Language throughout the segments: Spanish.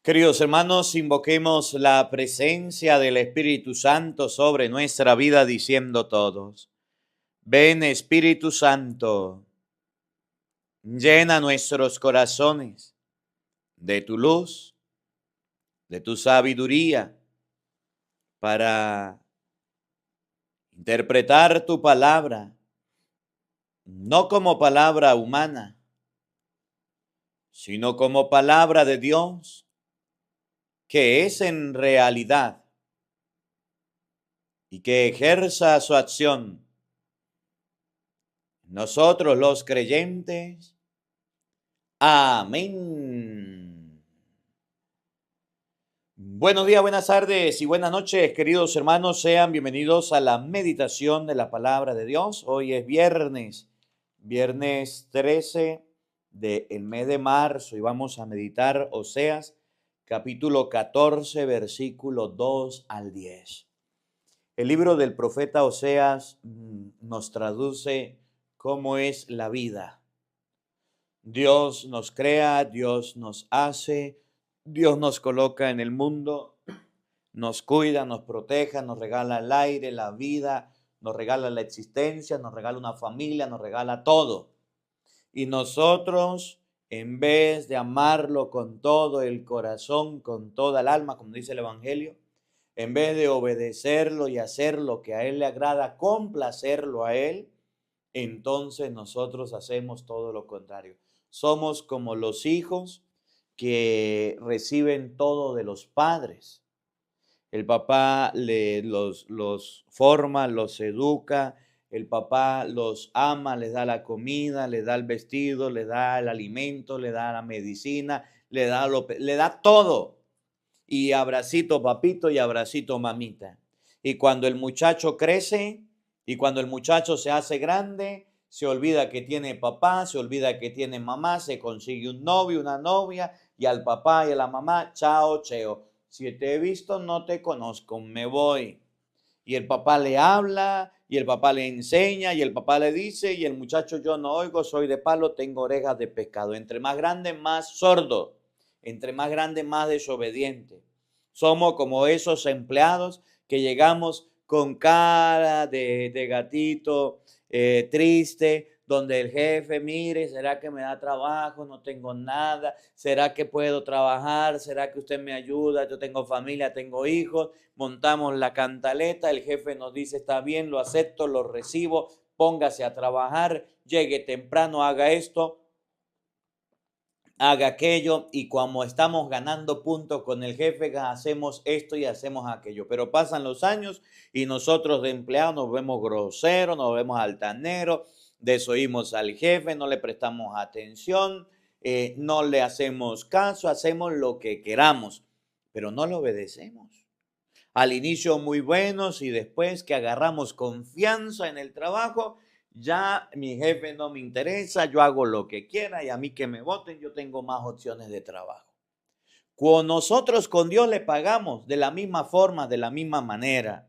Queridos hermanos, invoquemos la presencia del Espíritu Santo sobre nuestra vida diciendo todos, ven Espíritu Santo, llena nuestros corazones de tu luz, de tu sabiduría, para interpretar tu palabra, no como palabra humana, sino como palabra de Dios, que es en realidad y que ejerza su acción. Nosotros los creyentes. Amén. Buenos días, buenas tardes y buenas noches, queridos hermanos. Sean bienvenidos a la meditación de la palabra de Dios. Hoy es viernes 13 del mes de marzo y vamos a meditar Oseas capítulo 14, versículo 2 al 10. El libro del profeta Oseas nos traduce cómo es la vida. Dios nos crea, Dios nos hace, Dios nos coloca en el mundo, nos cuida, nos protege, nos regala el aire, la vida, nos regala la existencia, nos regala una familia, nos regala todo. Y nosotros, en vez de amarlo con todo el corazón, con toda el alma, como dice el Evangelio, en vez de obedecerlo y hacer lo que a Él le agrada, complacerlo a Él, entonces nosotros hacemos todo lo contrario. Somos como los hijos que reciben todo de los padres. El papá los forma, los educa, el papá los ama, les da la comida, les da el vestido, les da el alimento, les da la medicina, le da todo. Y abracito papito y abracito mamita. Y cuando el muchacho crece y cuando el muchacho se hace grande, se olvida que tiene papá, se olvida que tiene mamá, se consigue un novio, una novia, y al papá y a la mamá, chao, cheo. Si te he visto, no te conozco, me voy. Y el papá le habla, y el papá le enseña, y el papá le dice, y el muchacho, yo no oigo, soy de palo, tengo orejas de pescado. Entre más grande, más sordo. Entre más grande, más desobediente. Somos como esos empleados que llegamos con cara de gatito triste, donde el jefe, mire, ¿será que me da trabajo? No tengo nada. ¿Será que puedo trabajar? ¿Será que usted me ayuda? Yo tengo familia, tengo hijos. Montamos la cantaleta, el jefe nos dice, está bien, lo acepto, lo recibo, póngase a trabajar, llegue temprano, haga esto, haga aquello, y como estamos ganando puntos con el jefe, hacemos esto y hacemos aquello. Pero pasan los años y nosotros de empleados nos vemos groseros, nos vemos altaneros, desoímos al jefe, no le prestamos atención, no le hacemos caso, hacemos lo que queramos, pero no le obedecemos. Al inicio muy buenos y después que agarramos confianza en el trabajo, ya mi jefe no me interesa, yo hago lo que quiera y a mí que me voten, yo tengo más opciones de trabajo. Cuando nosotros con Dios le pagamos de la misma forma, de la misma manera.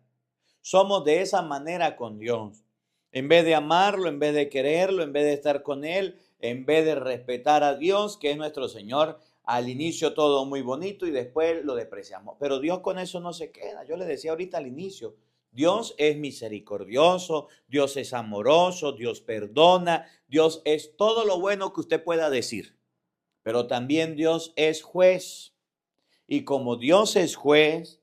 Somos de esa manera con Dios. En vez de amarlo, en vez de quererlo, en vez de estar con Él, en vez de respetar a Dios, que es nuestro Señor, al inicio todo muy bonito y después lo despreciamos. Pero Dios con eso no se queda. Yo le decía ahorita al inicio, Dios es misericordioso, Dios es amoroso, Dios perdona, Dios es todo lo bueno que usted pueda decir. Pero también Dios es juez. Y como Dios es juez,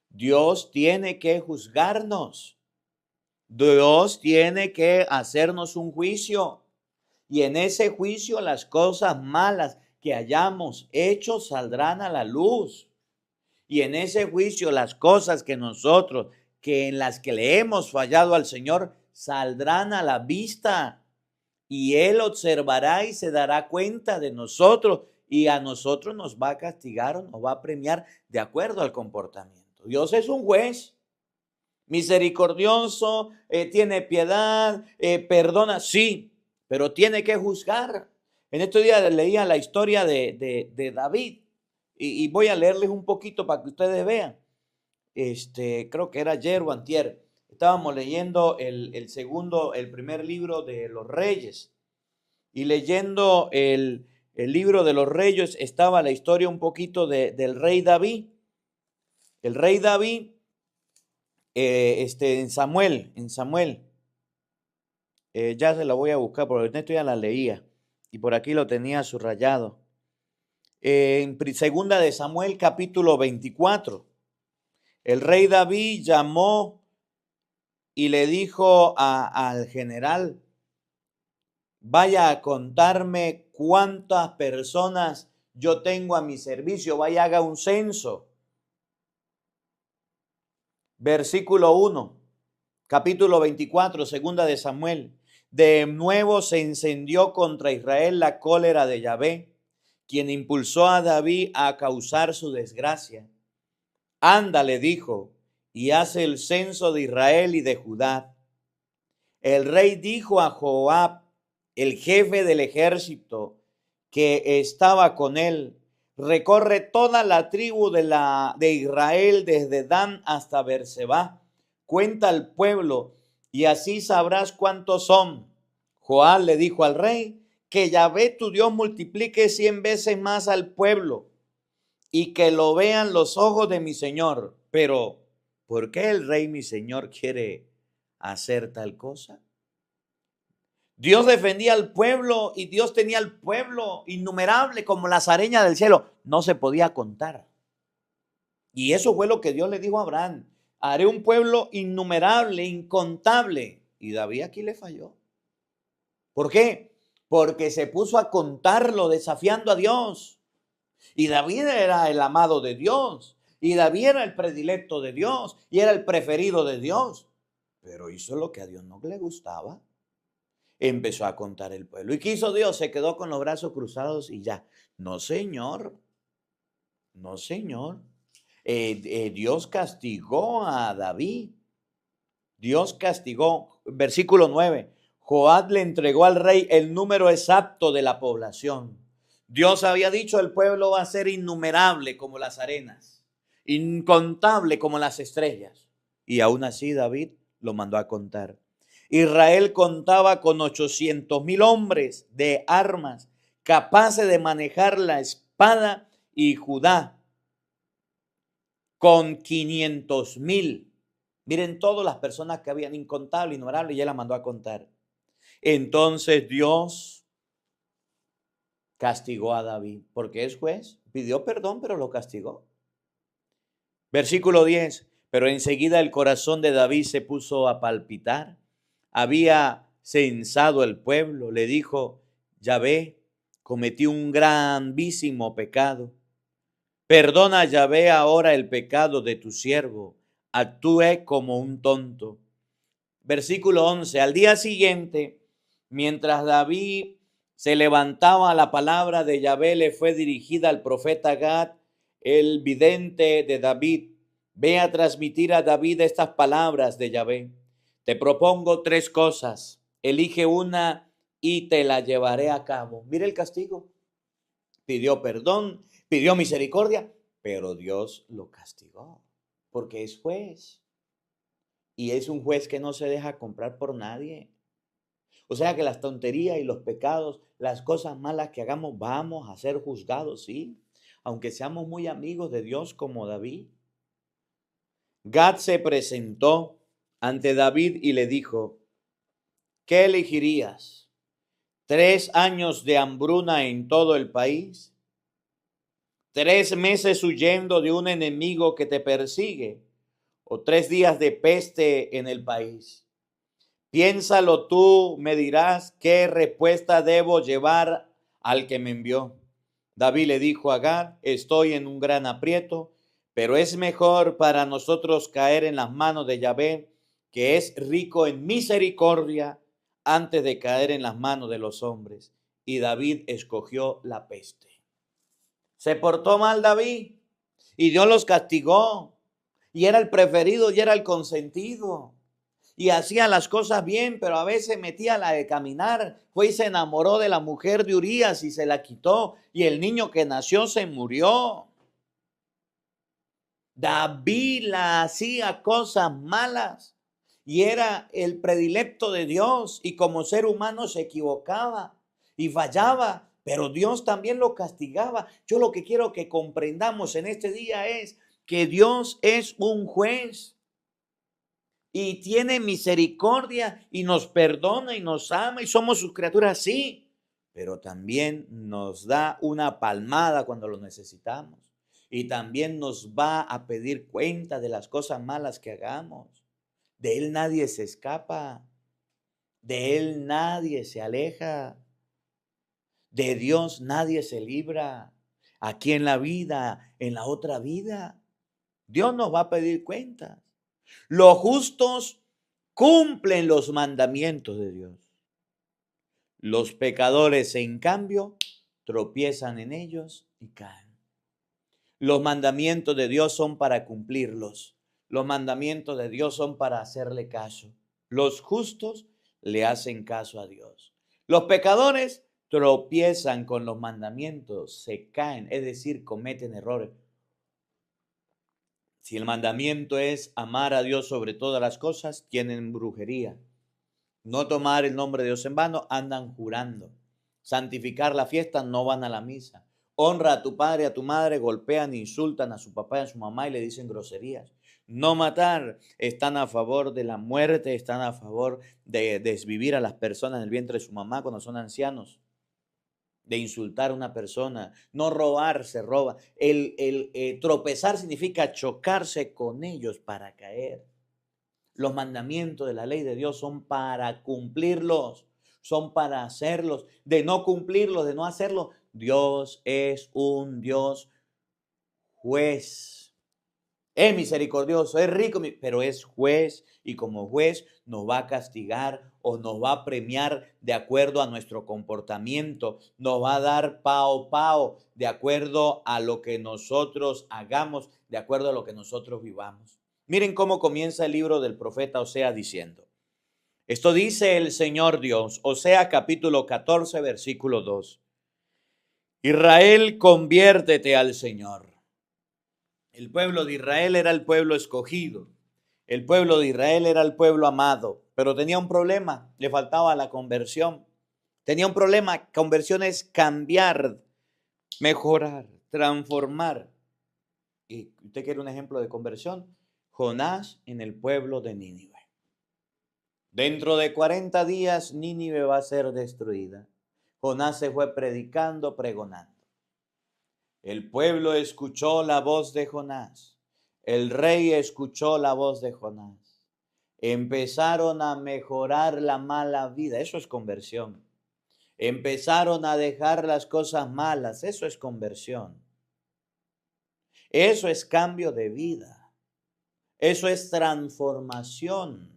Dios tiene que juzgarnos. Dios tiene que hacernos un juicio. Y en ese juicio las cosas malas que hayamos hecho saldrán a la luz. Y en ese juicio las cosas que nosotros, que en las que le hemos fallado al Señor, saldrán a la vista. Y Él observará y se dará cuenta de nosotros. Y a nosotros nos va a castigar o nos va a premiar de acuerdo al comportamiento. Dios es un juez misericordioso, tiene piedad, perdona, sí, pero tiene que juzgar. En estos días leía la historia de David y voy a leerles un poquito para que ustedes vean. Creo que era ayer o antier. Estábamos leyendo el primer libro de los Reyes y leyendo el libro de los Reyes estaba la historia un poquito del rey David. El rey David, en Samuel, ya se la voy a buscar, porque esto ya la leía y por aquí lo tenía subrayado. En segunda de Samuel, capítulo 24, el rey David llamó y le dijo al general: vaya a contarme cuántas personas yo tengo a mi servicio, vaya, haga un censo. Versículo 1, capítulo 24, segunda de Samuel. De nuevo se encendió contra Israel la cólera de Yahvé, quien impulsó a David a causar su desgracia. Anda, le dijo, y hace el censo de Israel y de Judá. El rey dijo a Joab, el jefe del ejército que estaba con él: recorre toda la tribu de Israel desde Dan hasta Berseba, cuenta al pueblo y así sabrás cuántos son. Joab le dijo al rey: que Yahvé tu Dios multiplique 100 veces más al pueblo y que lo vean los ojos de mi señor. Pero, ¿por qué el rey mi señor quiere hacer tal cosa? Dios defendía al pueblo y Dios tenía al pueblo innumerable como las arenas del cielo. No se podía contar. Y eso fue lo que Dios le dijo a Abraham: haré un pueblo innumerable, incontable. Y David aquí le falló. ¿Por qué? Porque se puso a contarlo, desafiando a Dios. Y David era el amado de Dios. Y David era el predilecto de Dios. Y era el preferido de Dios. Pero hizo lo que a Dios no le gustaba. Empezó a contar el pueblo. ¿Y qué hizo Dios? Se quedó con los brazos cruzados y ya. No, señor. No, señor. Dios castigó a David. Dios castigó. Versículo 9. Joab le entregó al rey el número exacto de la población. Dios había dicho: el pueblo va a ser innumerable como las arenas, incontable como las estrellas. Y aún así David lo mandó a contar. Israel contaba con 800,000 hombres de armas capaces de manejar la espada, y Judá con 500,000. Miren todas las personas que habían, incontable, innumerable, y él la mandó a contar. Entonces Dios castigó a David, porque es juez. Pidió perdón, pero lo castigó. Versículo 10. Pero enseguida el corazón de David se puso a palpitar. Había censado el pueblo. Le dijo: Yahvé, cometí un gravísimo pecado. Perdona, Yahvé, ahora el pecado de tu siervo. Actúe como un tonto. Versículo 11. Al día siguiente, mientras David se levantaba, la palabra de Yahvé le fue dirigida al profeta Gad, el vidente de David. Ve a transmitir a David estas palabras de Yahvé. Te propongo 3 cosas. Elige una y te la llevaré a cabo. Mire el castigo. Pidió perdón, pidió misericordia, pero Dios lo castigó porque es juez. Y es un juez que no se deja comprar por nadie. O sea que las tonterías y los pecados, las cosas malas que hagamos, vamos a ser juzgados, sí, aunque seamos muy amigos de Dios como David. Gad se presentó ante David y le dijo: ¿qué elegirías? ¿3 años de hambruna en todo el país? ¿3 meses huyendo de un enemigo que te persigue? ¿O 3 días de peste en el país? Piénsalo tú, me dirás qué respuesta debo llevar al que me envió. David le dijo a Gad: estoy en un gran aprieto, pero es mejor para nosotros caer en las manos de Yahvé, que es rico en misericordia, antes de caer en las manos de los hombres. Y David escogió la peste. Se portó mal David y Dios los castigó. Y era el preferido y era el consentido. Y hacía las cosas bien, pero a veces metía la de caminar. Fue y se enamoró de la mujer de Urías y se la quitó. Y el niño que nació se murió. David la hacía cosas malas y era el predilecto de Dios. Y como ser humano se equivocaba y fallaba. pero Dios también lo castigaba. Yo lo que quiero que comprendamos en este día es que Dios es un juez y tiene misericordia y nos perdona y nos ama y somos sus criaturas, sí, pero también nos da una palmada cuando lo necesitamos y también nos va a pedir cuenta de las cosas malas que hagamos. De Él nadie se escapa, de Él nadie se aleja, de Dios nadie se libra. Aquí en la vida, en la otra vida, Dios nos va a pedir cuentas. Los justos cumplen los mandamientos de Dios. Los pecadores, en cambio, tropiezan en ellos y caen. Los mandamientos de Dios son para cumplirlos. Los mandamientos de Dios son para hacerle caso. Los justos le hacen caso a Dios. Los pecadores tropiezan con los mandamientos, se caen, es decir, cometen errores. Si el mandamiento es amar a Dios sobre todas las cosas, tienen brujería. No tomar el nombre de Dios en vano, andan jurando. Santificar la fiesta, no van a la misa. Honra a tu padre, a tu madre, golpean, insultan a su papá y a su mamá y le dicen groserías. No matar, están a favor de la muerte, están a favor de desvivir a las personas en el vientre de su mamá cuando son ancianos, de insultar a una persona. No robar, se roba. Tropezar significa chocarse con ellos para caer. Los mandamientos de la ley de Dios son para cumplirlos, son para hacerlos. De no cumplirlos, de no hacerlos, Dios es un Dios juez. Es misericordioso, es rico, pero es juez y como juez nos va a castigar o nos va a premiar de acuerdo a nuestro comportamiento. Nos va a dar pao de acuerdo a lo que nosotros hagamos, de acuerdo a lo que nosotros vivamos. Miren cómo comienza el libro del profeta Oseas diciendo: esto dice el Señor Dios, Oseas capítulo 14, versículo 2. Israel, conviértete al Señor. El pueblo de Israel era el pueblo escogido. El pueblo de Israel era el pueblo amado, pero tenía un problema, le faltaba la conversión. Tenía un problema, conversión es cambiar, mejorar, transformar. ¿Y usted quiere un ejemplo de conversión? Jonás en el pueblo de Nínive. Dentro de 40 días Nínive va a ser destruida. Jonás se fue predicando, pregonando. El pueblo escuchó la voz de Jonás. El rey escuchó la voz de Jonás. Empezaron a mejorar la mala vida. Eso es conversión. Empezaron a dejar las cosas malas. Eso es conversión. Eso es cambio de vida. Eso es transformación.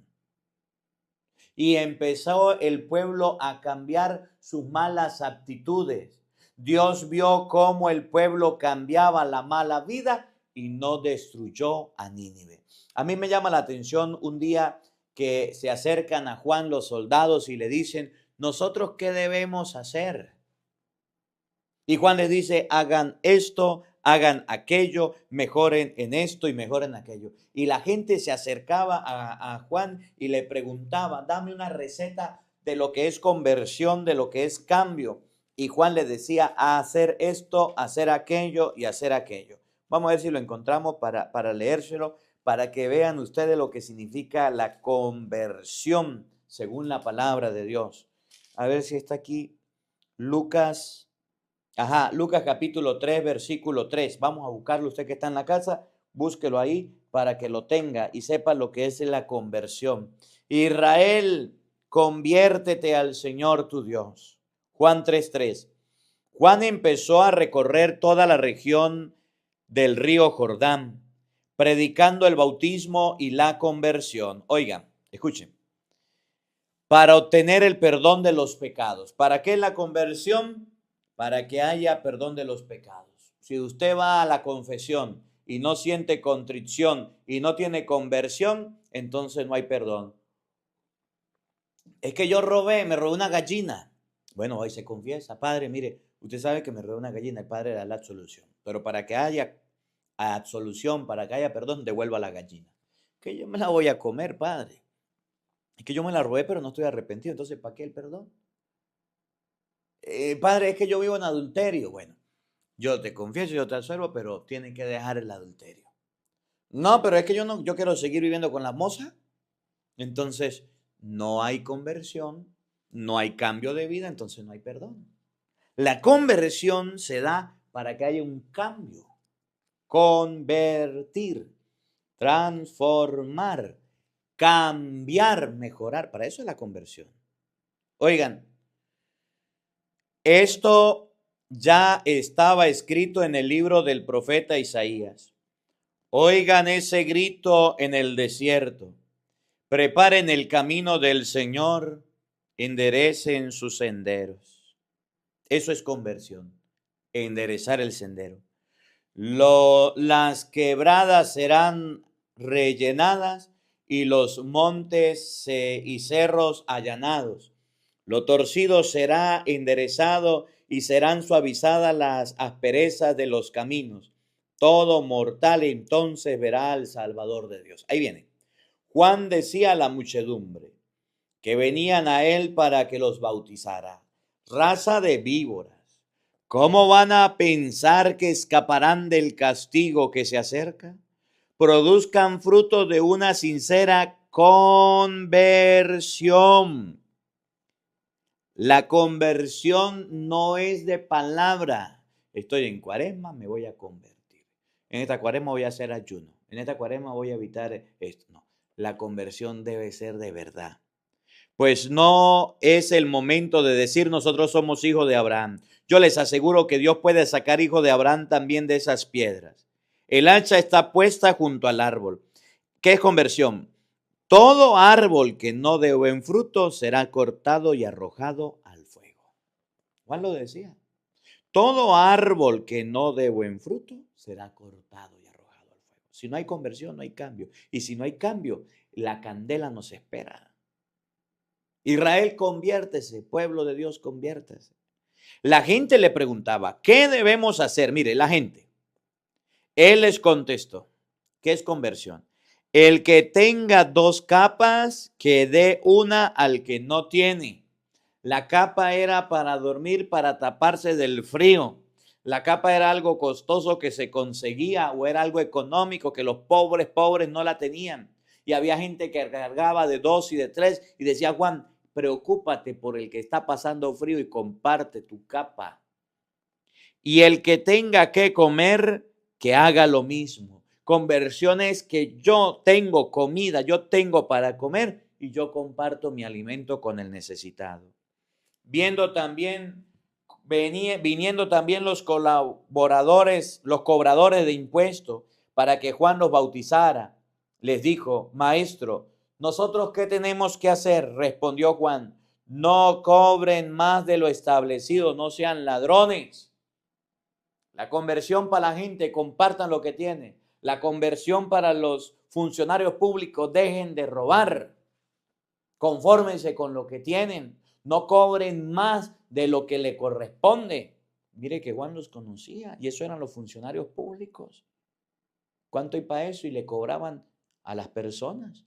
Y empezó el pueblo a cambiar sus malas actitudes. Dios vio cómo el pueblo cambiaba la mala vida y no destruyó a Nínive. A mí me llama la atención un día que se acercan a Juan los soldados y le dicen: ¿nosotros qué debemos hacer? Y Juan les dice: hagan esto, hagan aquello, mejoren en esto y mejoren aquello. Y la gente se acercaba a Juan y le preguntaba: dame una receta de lo que es conversión, de lo que es cambio. Y Juan le decía: a hacer esto, hacer aquello y hacer aquello. Vamos a ver si lo encontramos para leérselo, para que vean ustedes lo que significa la conversión según la palabra de Dios. A ver si está aquí Lucas. Lucas capítulo 3, versículo 3. Vamos a buscarlo, usted que está en la casa, búsquelo ahí para que lo tenga y sepa lo que es la conversión. Israel, conviértete al Señor tu Dios. Juan 3:3. Juan empezó a recorrer toda la región del río Jordán, predicando el bautismo y la conversión. Oigan, escuchen. Para obtener el perdón de los pecados. ¿Para qué la conversión? Para que haya perdón de los pecados. Si usted va a la confesión y no siente contrición y no tiene conversión, entonces no hay perdón. Es que yo me robé una gallina. Bueno, hoy se confiesa: padre, mire, usted sabe que me robé una gallina, el padre da la absolución. Pero para que haya absolución, para que haya perdón, devuelva la gallina. Que yo me la voy a comer, padre. Es que yo me la robé, pero no estoy arrepentido. Entonces, ¿para qué el perdón? Padre, es que yo vivo en adulterio. Bueno, yo te confieso, yo te absuelvo, pero tienen que dejar el adulterio. No, pero es que yo quiero seguir viviendo con la moza. Entonces, no hay conversión, no hay cambio de vida, entonces no hay perdón. La conversión se da para que haya un cambio. Convertir, transformar, cambiar, mejorar. Para eso es la conversión. Oigan, esto ya estaba escrito en el libro del profeta Isaías. Oigan ese grito en el desierto. Preparen el camino del Señor, enderecen sus senderos. Eso es conversión, enderezar el sendero. Las quebradas serán rellenadas y los montes y cerros allanados. Lo torcido será enderezado y serán suavizadas las asperezas de los caminos. Todo mortal entonces verá al Salvador de Dios. Ahí viene. Juan decía a la muchedumbre que venían a él para que los bautizara. Raza de víboras, ¿cómo van a pensar que escaparán del castigo que se acerca? Produzcan fruto de una sincera conversión. La conversión no es de palabra. Estoy en cuaresma, me voy a convertir. En esta cuaresma voy a hacer ayuno. En esta cuaresma voy a evitar esto. No, la conversión debe ser de verdad. Pues no es el momento de decir nosotros somos hijos de Abraham. Yo les aseguro que Dios puede sacar hijos de Abraham también de esas piedras. El hacha está puesta junto al árbol. ¿Qué es conversión? Todo árbol que no dé buen fruto será cortado y arrojado al fuego. Juan lo decía. Todo árbol que no dé buen fruto será cortado y arrojado al fuego. Si no hay conversión, no hay cambio. Y si no hay cambio, la candela nos espera. Israel, conviértese, pueblo de Dios, conviértese. La gente le preguntaba, ¿qué debemos hacer? Mire, la gente. Él les contestó, ¿qué es conversión? El que tenga dos capas, que dé una al que no tiene. La capa era para dormir, para taparse del frío. La capa era algo costoso que se conseguía o era algo económico que los pobres no la tenían. Y había gente que cargaba de 2 y de 3 y decía, Juan, preocúpate por el que está pasando frío y comparte tu capa. Y el que tenga que comer, que haga lo mismo. Conversión es que yo tengo comida, yo tengo para comer y yo comparto mi alimento con el necesitado. Viniendo también los colaboradores, los cobradores de impuestos, para que Juan los bautizara. Les dijo, maestro, ¿nosotros qué tenemos que hacer? Respondió Juan, no cobren más de lo establecido, no sean ladrones. La conversión para la gente, compartan lo que tienen. La conversión para los funcionarios públicos, dejen de robar. Confórmense con lo que tienen. No cobren más de lo que le corresponde. Mire que Juan los conocía y eso eran los funcionarios públicos. ¿Cuánto hay para eso? Y le cobraban a las personas.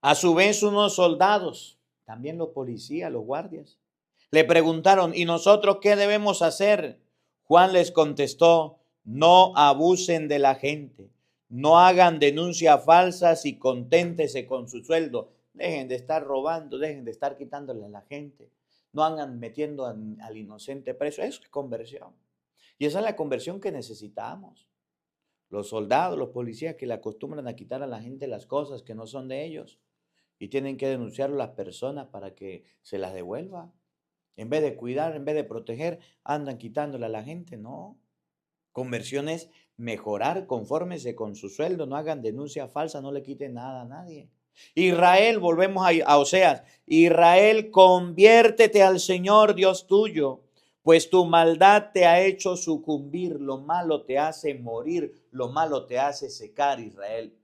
A su vez, unos soldados, también los policías, los guardias, le preguntaron, ¿y nosotros qué debemos hacer? Juan les contestó, no abusen de la gente, no hagan denuncias falsas y conténtese con su sueldo. Dejen de estar robando, dejen de estar quitándole a la gente. No hagan metiendo al inocente preso. Eso es conversión. Y esa es la conversión que necesitamos. Los soldados, los policías que le acostumbran a quitar a la gente las cosas que no son de ellos y tienen que denunciarlo a las personas para que se las devuelva. En vez de cuidar, en vez de proteger, andan quitándole a la gente. No. Conversión es mejorar, confórmese con su sueldo, no hagan denuncia falsa, no le quiten nada a nadie. Israel, volvemos a Oseas, Israel, conviértete al Señor Dios tuyo, pues tu maldad te ha hecho sucumbir, lo malo te hace morir, lo malo te hace secar, Israel.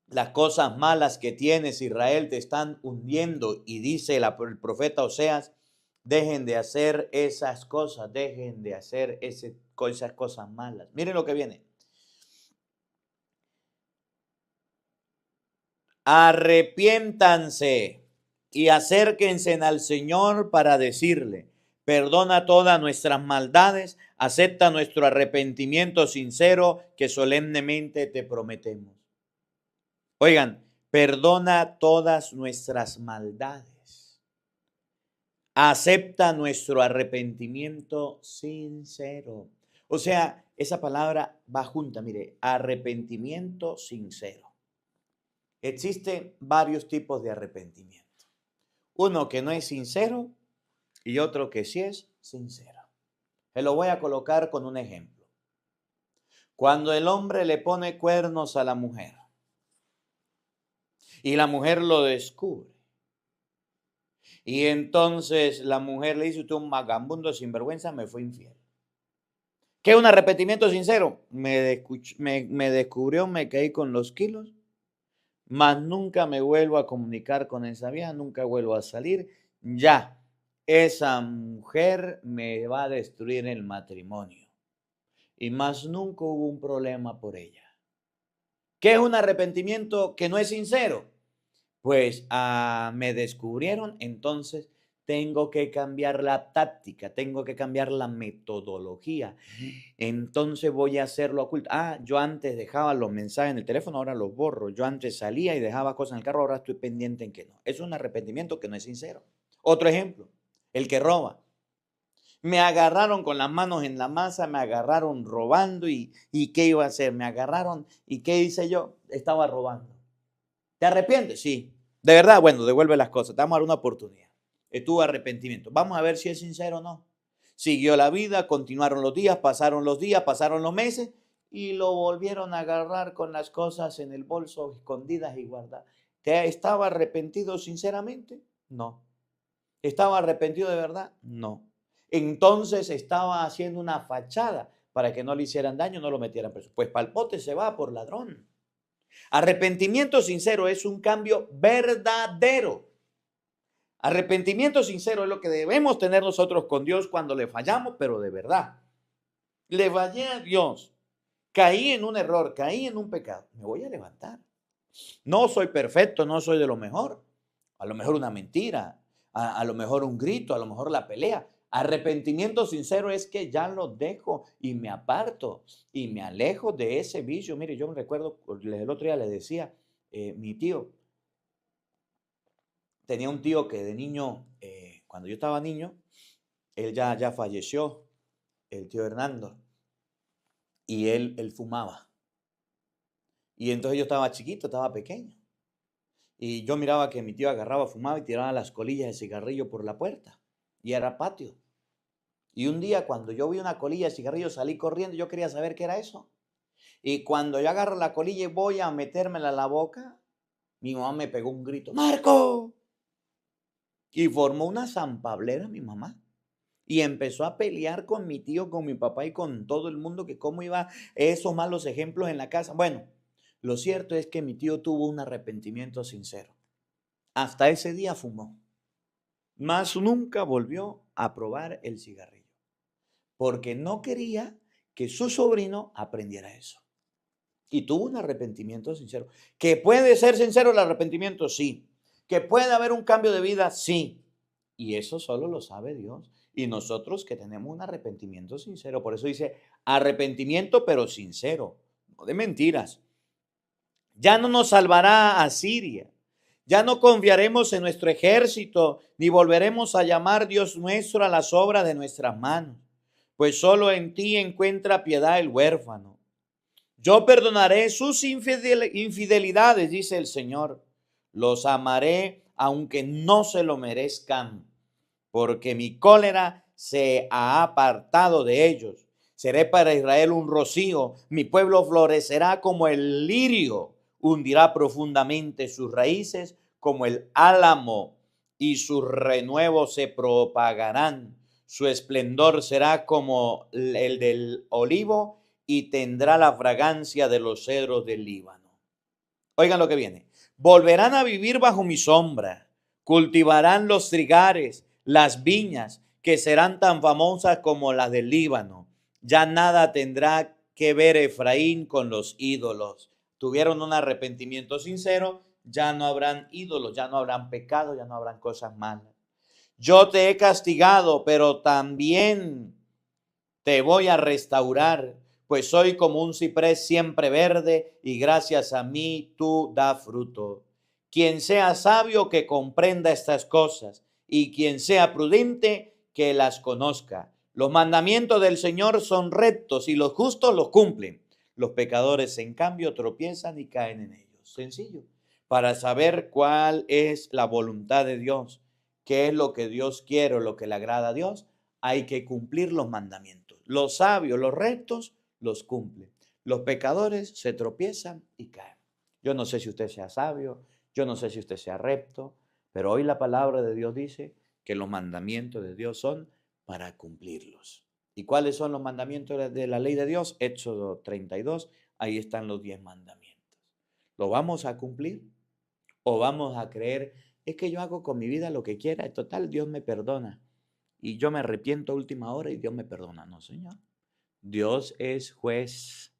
Las cosas malas que tienes, Israel, te están hundiendo. Y dice el profeta Oseas, dejen de hacer esas cosas, dejen de hacer esas cosas malas. Miren lo que viene. Arrepiéntanse. y acérquense al Señor para decirle, perdona todas nuestras maldades, acepta nuestro arrepentimiento sincero que solemnemente te prometemos. Oigan, perdona todas nuestras maldades. Acepta nuestro arrepentimiento sincero. O sea, esa palabra va junta, mire, arrepentimiento sincero. Existen varios tipos de arrepentimiento. Uno que no es sincero y otro que sí es sincero. Se lo voy a colocar con un ejemplo. Cuando el hombre le pone cuernos a la mujer y la mujer lo descubre, y entonces la mujer le dice, usted un vagabundo sinvergüenza, me fue infiel. ¿Qué es un arrepentimiento sincero? Me descubrió, me caí con los kilos, mas nunca me vuelvo a comunicar con esa vieja, nunca vuelvo a salir. Ya, esa mujer me va a destruir el matrimonio. Y más nunca hubo un problema por ella. ¿Qué es un arrepentimiento que no es sincero? Pues me descubrieron, entonces tengo que cambiar la táctica, tengo que cambiar la metodología. Entonces voy a hacerlo oculto. Yo antes dejaba los mensajes en el teléfono, ahora los borro. Yo antes salía y dejaba cosas en el carro, ahora estoy pendiente en que no. Es un arrepentimiento que no es sincero. Otro ejemplo, el que roba. Me agarraron con las manos en la masa, me agarraron robando y ¿qué iba a hacer? Me agarraron y ¿qué hice yo? Estaba robando. ¿Te arrepientes? Sí. De verdad, bueno, devuelve las cosas. Te vamos a dar una oportunidad. Estuvo arrepentimiento. Vamos a ver si es sincero o no. Siguió la vida, continuaron los días, pasaron los meses y lo volvieron a agarrar con las cosas en el bolso, escondidas y guardadas. ¿Estaba arrepentido sinceramente? No. ¿Estaba arrepentido de verdad? No. Entonces estaba haciendo una fachada para que no le hicieran daño, no lo metieran preso. Pues palpote se va por ladrón. Arrepentimiento sincero es un cambio verdadero. Arrepentimiento sincero es lo que debemos tener nosotros con Dios cuando le fallamos, pero de verdad. Le fallé a Dios, caí en un error, caí en un pecado. Me voy a levantar. No soy perfecto, no soy de lo mejor. A lo mejor una mentira, a lo mejor un grito, a lo mejor la pelea. Arrepentimiento sincero es que ya lo dejo y me aparto y me alejo de ese vicio. Mire, yo me recuerdo, el otro día le decía, mi tío, tenía un tío que de niño, cuando yo estaba niño, él ya falleció, el tío Hernando, y él fumaba. Y entonces yo estaba chiquito, estaba pequeño. Y yo miraba que mi tío agarraba, fumaba y tiraba las colillas de cigarrillo por la puerta. Y era patio. Y un día cuando yo vi una colilla de cigarrillo salí corriendo, yo quería saber qué era eso. Y cuando yo agarro la colilla y voy a metérmela a la boca, mi mamá me pegó un grito, ¡Marco! Y formó una zampablera mi mamá. Y empezó a pelear con mi tío, con mi papá y con todo el mundo que cómo iba esos malos ejemplos en la casa. Bueno, lo cierto es que mi tío tuvo un arrepentimiento sincero. Hasta ese día fumó. Mas nunca volvió a probar el cigarrillo. Porque no quería que su sobrino aprendiera eso. Y tuvo un arrepentimiento sincero. ¿Que puede ser sincero el arrepentimiento? Sí. ¿Que puede haber un cambio de vida? Sí. Y eso solo lo sabe Dios. Y nosotros que tenemos un arrepentimiento sincero. Por eso dice arrepentimiento pero sincero. No de mentiras. Ya no nos salvará Asiria. Ya no confiaremos en nuestro ejército, ni volveremos a llamar Dios nuestro a las obras de nuestras manos. Pues solo en ti encuentra piedad el huérfano. Yo perdonaré sus infidelidades, dice el Señor. Los amaré aunque no se lo merezcan, porque mi cólera se ha apartado de ellos. Seré para Israel un rocío, mi pueblo florecerá como el lirio, hundirá profundamente sus raíces como el álamo y sus renuevos se propagarán. Su esplendor será como el del olivo y tendrá la fragancia de los cedros del Líbano. Oigan lo que viene. Volverán a vivir bajo mi sombra, cultivarán los trigares, las viñas, que serán tan famosas como las del Líbano. Ya nada tendrá que ver Efraín con los ídolos. Tuvieron un arrepentimiento sincero, ya no habrán ídolos, ya no habrán pecado, ya no habrán cosas malas. Yo te he castigado, pero también te voy a restaurar, pues soy como un ciprés siempre verde y gracias a mí tú da fruto. Quien sea sabio que comprenda estas cosas y quien sea prudente que las conozca. Los mandamientos del Señor son rectos y los justos los cumplen. Los pecadores, en cambio, tropiezan y caen en ellos. Sencillo. Para saber cuál es la voluntad de Dios, qué es lo que Dios quiere o lo que le agrada a Dios, hay que cumplir los mandamientos. Los sabios, los rectos, los cumplen. Los pecadores se tropiezan y caen. Yo no sé si usted sea sabio, yo no sé si usted sea recto, pero hoy la palabra de Dios dice que los mandamientos de Dios son para cumplirlos. ¿Y cuáles son los mandamientos de la ley de Dios? Éxodo 32, ahí están los 10 mandamientos. ¿Lo vamos a cumplir? ¿O vamos a creer, es que yo hago con mi vida lo que quiera, en total Dios me perdona? Y yo me arrepiento a última hora y Dios me perdona. No, Señor. Dios es juez,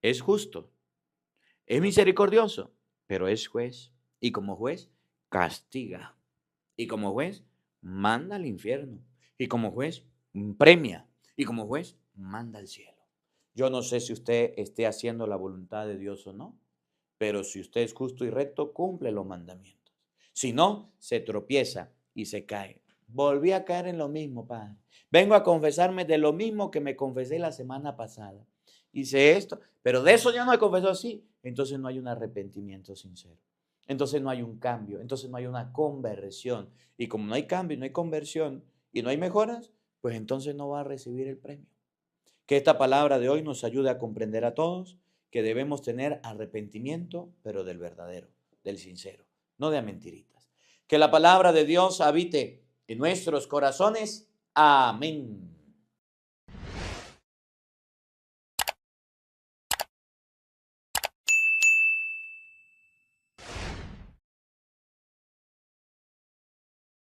es justo, es misericordioso, pero es juez. Y como juez, castiga. Y como juez, manda al infierno. Y como juez, premia. Y como juez, manda al cielo. Yo no sé si usted esté haciendo la voluntad de Dios o no, pero si usted es justo y recto, cumple los mandamientos. Si no, se tropieza y se cae. Volví a caer en lo mismo, Padre. Vengo a confesarme de lo mismo que me confesé la semana pasada. Hice esto, pero de eso ya no me confesó así. Entonces no hay un arrepentimiento sincero. Entonces no hay un cambio, entonces no hay una conversión. Y como no hay cambio, no hay conversión y no hay mejoras, pues entonces no va a recibir el premio. Que esta palabra de hoy nos ayude a comprender a todos que debemos tener arrepentimiento, pero del verdadero, del sincero, no de mentiritas. Que la palabra de Dios habite en nuestros corazones. Amén.